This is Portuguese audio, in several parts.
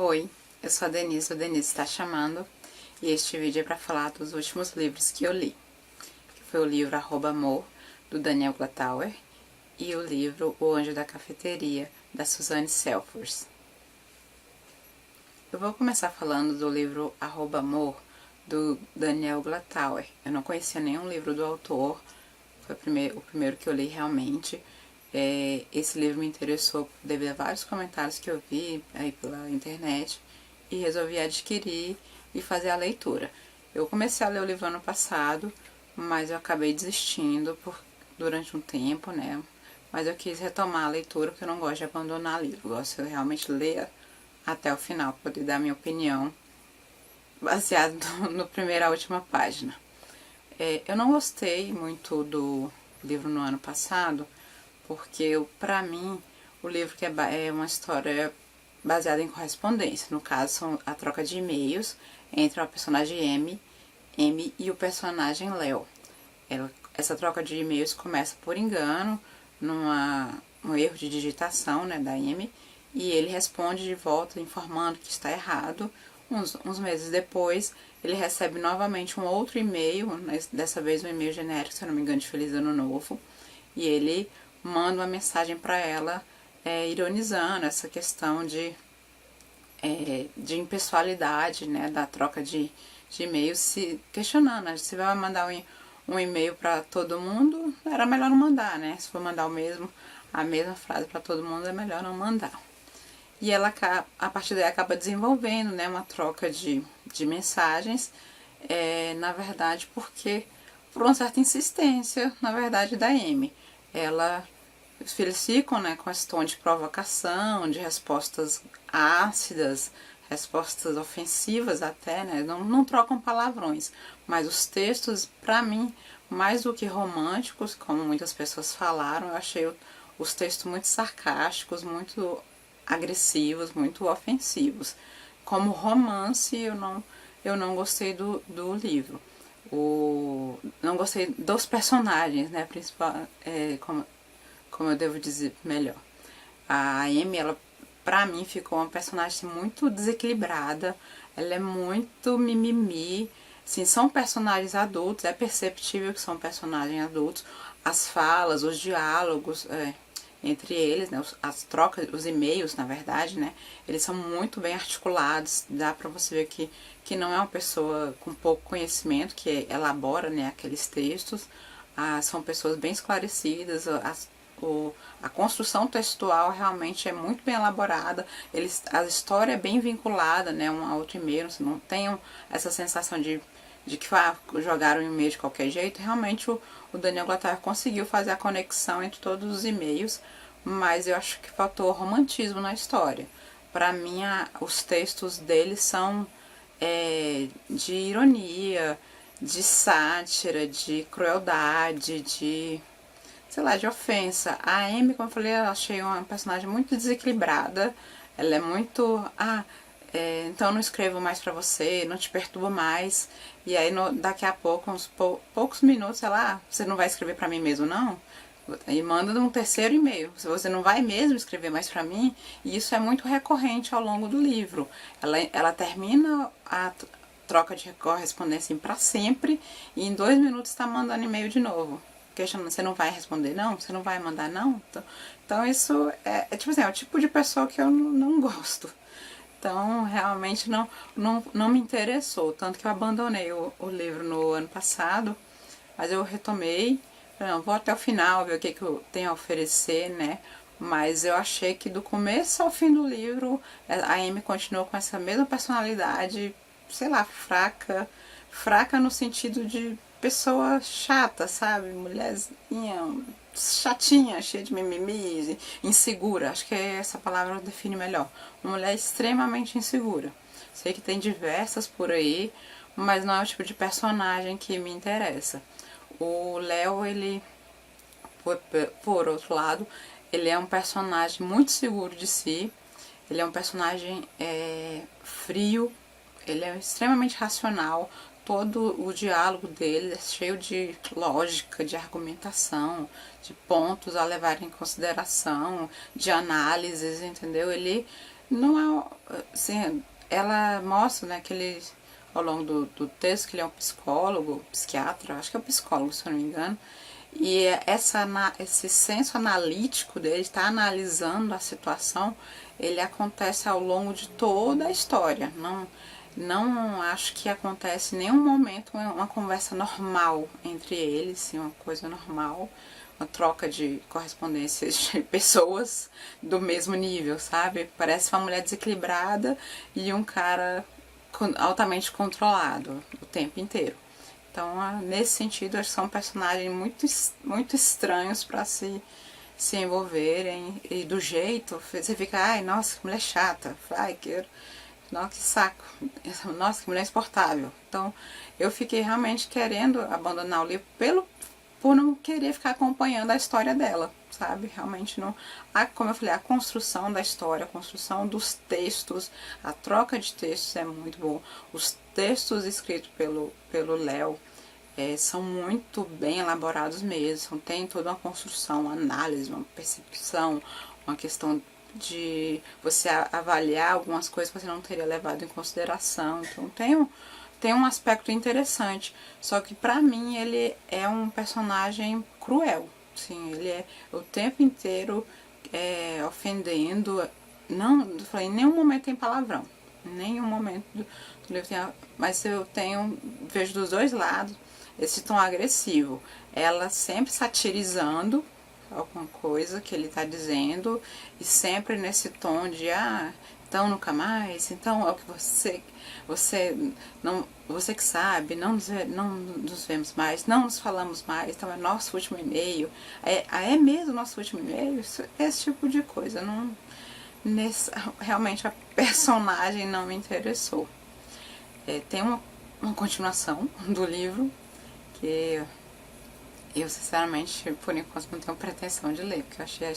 Oi, eu sou a Denise, o Denise está chamando, e este vídeo é para falar dos últimos livros que eu li, que foi o livro @Amor, do Daniel Glatauer, e o livro O Anjo da Cafeteria, da Suzanne Selfors. Eu vou começar falando do livro @Amor, do Daniel Glatauer. Eu não conhecia nenhum livro do autor, foi o primeiro que eu li realmente. Esse livro me interessou devido a vários comentários que eu vi aí pela internet e resolvi adquirir e fazer a leitura. Eu comecei a ler o livro ano passado, mas eu acabei desistindo durante um tempo, né? Mas eu quis retomar a leitura porque eu não gosto de abandonar livro, eu gosto de realmente ler até o final, poder dar minha opinião baseado no primeira à última página. Eu não gostei muito do livro no ano passado, porque pra mim o livro que é uma história baseada em correspondência. No caso, são a troca de e-mails entre a personagem M e o personagem Léo. Essa troca de e-mails começa por engano, um erro de digitação, né, da M, e ele responde de volta informando que está errado. Uns meses depois, ele recebe novamente um outro e-mail, dessa vez um e-mail genérico, se eu não me engano, de Feliz Ano Novo, e ele manda uma mensagem para ela ironizando essa questão de impessoalidade, né, da troca de e-mails, se questionando, né, se vai mandar um e-mail para todo mundo, era melhor não mandar, né, se for mandar a mesma frase para todo mundo, é melhor não mandar. E ela, a partir daí, acaba desenvolvendo, né, uma troca de mensagens, na verdade, por uma certa insistência, na verdade, da M. Eles ficam, né, com esse tom de provocação, de respostas ácidas, respostas ofensivas até, né, não trocam palavrões, mas os textos, pra mim, mais do que românticos, como muitas pessoas falaram, eu achei os textos muito sarcásticos, muito agressivos, muito ofensivos. Como romance, eu não gostei do livro. Não gostei dos personagens, né, principal, como eu devo dizer melhor. A Amy, ela, pra mim, ficou uma personagem muito desequilibrada, ela é muito mimimi, assim, são personagens adultos, é perceptível que são personagens adultos, as falas, os diálogos entre eles, né, as trocas, os e-mails, na verdade, né, eles são muito bem articulados, dá pra você ver que não é uma pessoa com pouco conhecimento que elabora, né, aqueles textos, são pessoas bem esclarecidas, a construção textual realmente é muito bem elaborada, a história é bem vinculada, né, um ao outro e-mail, você não tem essa sensação de que jogaram um e-mail de qualquer jeito. Realmente o Daniel Glatauer conseguiu fazer a conexão entre todos os e-mails, mas eu acho que faltou romantismo na história. Para mim, os textos dele são de ironia, de sátira, de crueldade, sei lá, de ofensa. A Amy, como eu falei, eu achei uma personagem muito desequilibrada. Ela é muito... então eu não escrevo mais pra você, não te perturbo mais. E aí daqui a pouco, uns poucos minutos, ela, você não vai escrever pra mim mesmo, não? E manda um terceiro e-mail, se você não vai mesmo escrever mais pra mim. E isso é muito recorrente ao longo do livro. Ela termina a troca de correspondência pra sempre e em 2 minutos tá mandando e-mail de novo. Questionando, você não vai responder não? Você não vai mandar não? Então isso tipo assim, é o tipo de pessoa que eu não gosto. Então, realmente não me interessou. Tanto que eu abandonei o livro no ano passado, mas eu retomei. Falei, não, vou até o final, ver o que eu tenho a oferecer, né? Mas eu achei que do começo ao fim do livro, a Amy continuou com essa mesma personalidade, sei lá, fraca. Fraca no sentido de pessoa chata, sabe? Mulherzinha chatinha, cheia de mimimi, insegura. Acho que essa palavra define melhor. Uma mulher extremamente insegura. Sei que tem diversas por aí, mas não é o tipo de personagem que me interessa. O Léo, ele, por outro lado, ele é um personagem muito seguro de si. Ele é um personagem frio, ele é extremamente racional. Todo o diálogo dele é cheio de lógica, de argumentação, de pontos a levar em consideração, de análises, entendeu? Ele não é... assim, ela mostra, né, que ele, ao longo do texto, que ele é um psicólogo, psiquiatra, acho que é um psicólogo, se eu não me engano, e esse senso analítico dele, está analisando a situação, ele acontece ao longo de toda a história. Não acho que acontece em nenhum momento uma conversa normal entre eles, sim, uma coisa normal, uma troca de correspondências de pessoas do mesmo nível, sabe? Parece uma mulher desequilibrada e um cara altamente controlado o tempo inteiro. Então, nesse sentido, acho que são personagens muito estranhos para se envolverem. E do jeito, você fica, ai, nossa, que mulher chata. Ai, nossa, que saco. Nossa, que mulher insuportável. Então, eu fiquei realmente querendo abandonar o livro por não querer ficar acompanhando a história dela, sabe? Realmente não. Como eu falei, a construção da história, a construção dos textos, a troca de textos é muito boa. Os textos escritos pelo Léo são muito bem elaborados mesmo. Tem toda uma construção, uma análise, uma percepção, uma questão de você avaliar algumas coisas que você não teria levado em consideração. Então tem um aspecto interessante. Só que pra mim ele é um personagem cruel. Sim, ele é o tempo inteiro ofendendo. Não, eu falei, em nenhum momento tem palavrão. Em nenhum momento do livro tem. Mas eu vejo dos dois lados esse tom agressivo. Ela sempre satirizando alguma coisa que ele está dizendo e sempre nesse tom de então nunca mais, então é o que você que sabe, não nos vemos mais, não nos falamos mais, então é nosso último e-mail, é mesmo nosso último e-mail, esse tipo de coisa. Não, realmente a personagem não me interessou. Tem uma continuação do livro que eu sinceramente, por enquanto, não tenho pretensão de ler, porque eu achei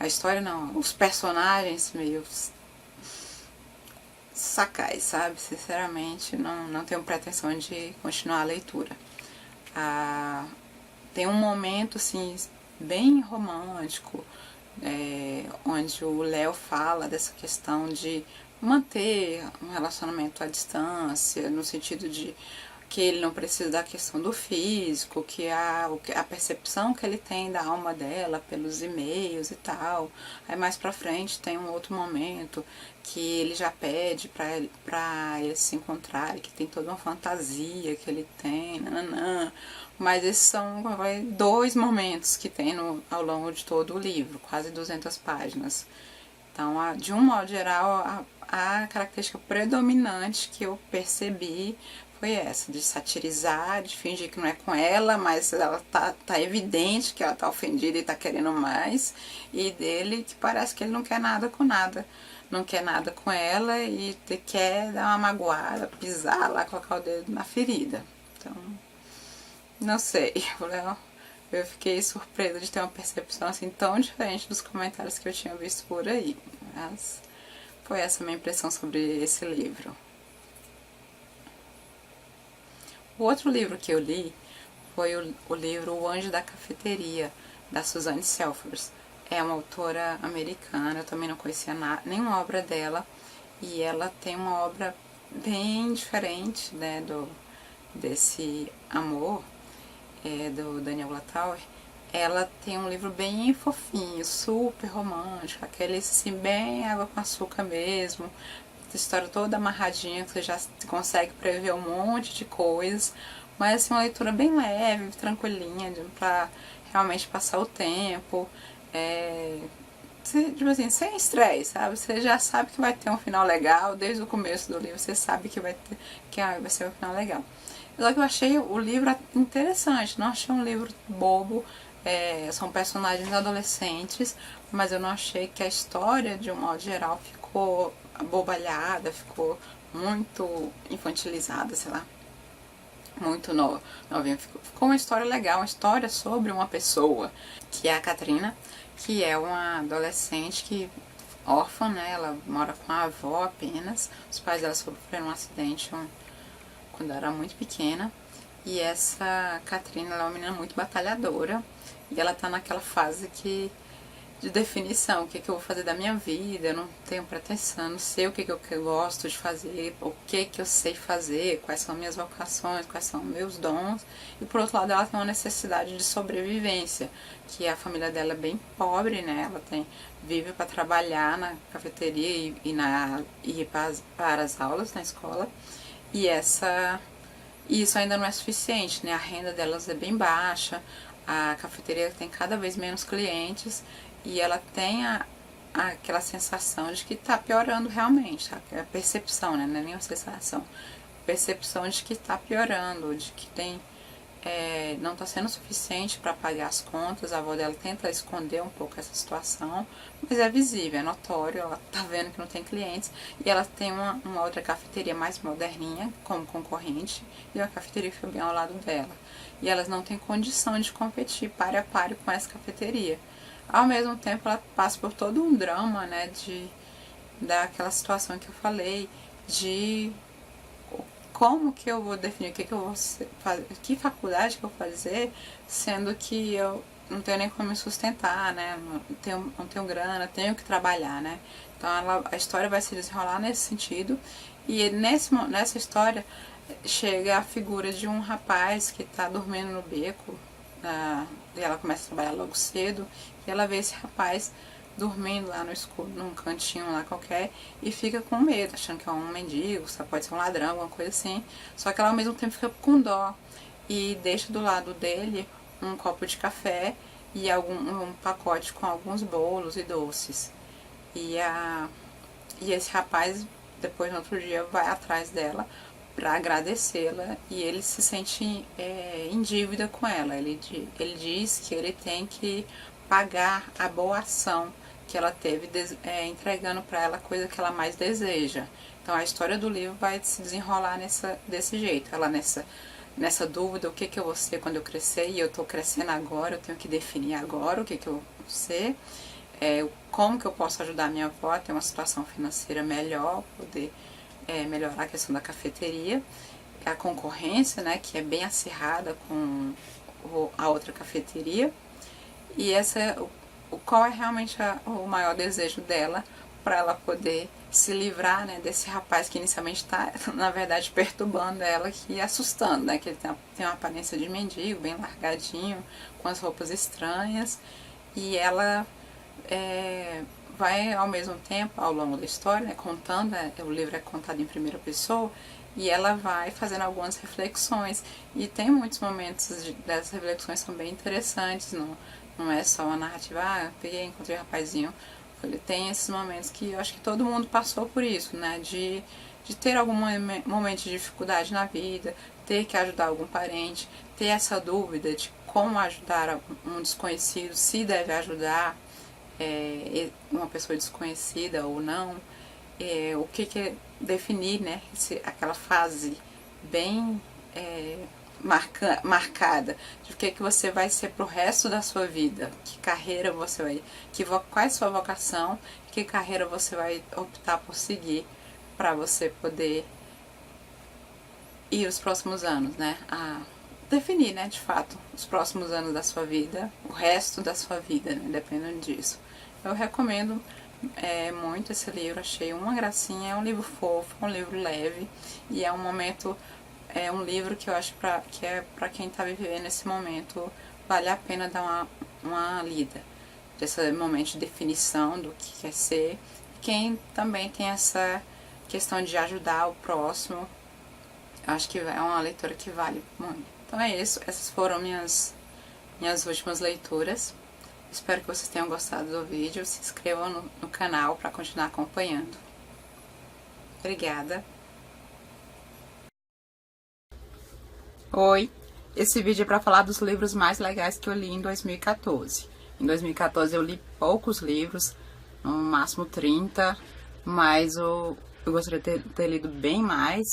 a história não, os personagens meio sacais, sabe? Sinceramente, não tenho pretensão de continuar a leitura. Tem um momento, assim, bem romântico, onde o Léo fala dessa questão de manter um relacionamento à distância, no sentido de que ele não precisa da questão do físico, que a percepção que ele tem da alma dela pelos e-mails e tal. Aí mais pra frente tem um outro momento que ele já pede pra eles se encontrarem, que tem toda uma fantasia que ele tem, nananã. Mas esses são dois momentos que tem ao longo de todo o livro, quase 200 páginas. Então, de um modo geral, a característica predominante que eu percebi foi essa, de satirizar, de fingir que não é com ela, mas ela tá evidente que ela tá ofendida e tá querendo mais, e dele que parece que ele não quer nada com nada, não quer nada com ela e quer dar uma magoada, pisar lá, colocar o dedo na ferida. Então, não sei, eu fiquei surpresa de ter uma percepção assim tão diferente dos comentários que eu tinha visto por aí, mas foi essa a minha impressão sobre esse livro. O outro livro que eu li foi o livro O Anjo da Cafeteria, da Suzanne Selfers. É uma autora americana, eu também não conhecia nenhuma obra dela, e ela tem uma obra bem diferente, né, desse Amor, do Daniel Latauer. Ela tem um livro bem fofinho, super romântico, aquele assim, bem água com açúcar mesmo, história toda amarradinha, que você já consegue prever um monte de coisas, mas assim, uma leitura bem leve, tranquilinha, pra realmente passar o tempo, tipo assim, sem estresse, sabe? Você já sabe que vai ter um final legal, desde o começo do livro você sabe que vai ser um final legal. Só que eu achei o livro interessante, não achei um livro bobo, são personagens adolescentes, mas eu não achei que a história, de um modo geral, ficou abobalhada, ficou muito infantilizada, sei lá, muito novinha. Ficou uma história legal, uma história sobre uma pessoa, que é a Katrina, que é uma adolescente que órfã, né, ela mora com a avó apenas, os pais dela sofreram um acidente quando ela era muito pequena, e essa Katrina, ela é uma menina muito batalhadora, e ela tá naquela fase que definição, o que eu vou fazer da minha vida, eu não tenho pretensão, não sei o que eu gosto de fazer, o que eu sei fazer, quais são minhas vocações, quais são meus dons. E por outro lado, ela tem uma necessidade de sobrevivência, que a família dela é bem pobre, né? Ela vive para trabalhar na cafeteria e ir para as aulas na escola. E isso ainda não é suficiente, né? A renda delas é bem baixa, a cafeteria tem cada vez menos clientes e ela tem aquela sensação de que está piorando realmente, tá? A percepção, né? Não é nem uma sensação, percepção de que está piorando, de que não está sendo suficiente para pagar as contas. A avó dela tenta esconder um pouco essa situação, mas é visível, é notório, ela está vendo que não tem clientes. E ela tem uma outra cafeteria mais moderninha como concorrente e uma cafeteria que fica bem ao lado dela. E elas não têm condição de competir páreo a páreo com essa cafeteria. Ao mesmo tempo, ela passa por todo um drama, né, daquela situação que eu falei, de como que eu vou definir o que eu vou fazer, que faculdade que eu vou fazer, sendo que eu não tenho nem como me sustentar, né, não tenho grana, tenho que trabalhar, né. Então a história vai se desenrolar nesse sentido, e nessa história chega a figura de um rapaz que está dormindo no beco, e ela começa a trabalhar logo cedo, e ela vê esse rapaz dormindo lá no escuro, num cantinho lá qualquer, e fica com medo, achando que é um mendigo, só pode ser um ladrão, alguma coisa assim. Só que ela ao mesmo tempo fica com dó e deixa do lado dele um copo de café e um pacote com alguns bolos e doces. E esse rapaz, depois no outro dia, vai atrás dela para agradecê-la, e ele se sente em dívida com ela. Ele diz que ele tem que pagar a boa ação que ela teve entregando para ela a coisa que ela mais deseja. Então a história do livro vai se desenrolar desse jeito. Ela nessa dúvida, o que eu vou ser quando eu crescer, e eu estou crescendo agora, eu tenho que definir agora o que eu vou ser, como que eu posso ajudar a minha avó a ter uma situação financeira melhor, poder melhorar a questão da cafeteria, a concorrência, né, que é bem acirrada com a outra cafeteria, e qual é realmente o maior desejo dela para ela poder se livrar, né, desse rapaz que inicialmente está, na verdade, perturbando ela e assustando, né, que ele tem uma aparência de mendigo, bem largadinho, com as roupas estranhas, e ela vai ao mesmo tempo, ao longo da história, né, contando, o livro é contado em primeira pessoa, e ela vai fazendo algumas reflexões, e tem muitos momentos dessas reflexões são bem interessantes, não é só uma narrativa, peguei, encontrei um rapazinho. Tem esses momentos que eu acho que todo mundo passou por isso, né, de ter algum momento de dificuldade na vida, ter que ajudar algum parente, ter essa dúvida de como ajudar um desconhecido, se deve ajudar uma pessoa desconhecida ou não, o que é definir, né, aquela fase bem marcada de o que você vai ser pro resto da sua vida, que carreira você vai, qual é a sua vocação, que carreira você vai optar por seguir para você poder ir os próximos anos, né, definir, né, de fato, os próximos anos da sua vida, o resto da sua vida, né, dependendo disso. Eu recomendo muito esse livro, achei uma gracinha, é um livro fofo, é um livro leve, e é um momento, um livro que eu acho que é para quem está vivendo esse momento, vale a pena dar uma lida, desse momento de definição do que quer ser, quem também tem essa questão de ajudar o próximo, acho que é uma leitura que vale muito. Então é isso, essas foram minhas últimas leituras. Espero que vocês tenham gostado do vídeo. Se inscrevam no canal para continuar acompanhando. Obrigada. Oi, esse vídeo é para falar dos livros mais legais que eu li em 2014. Em 2014 eu li poucos livros, no máximo 30, mas eu gostaria de ter lido bem mais.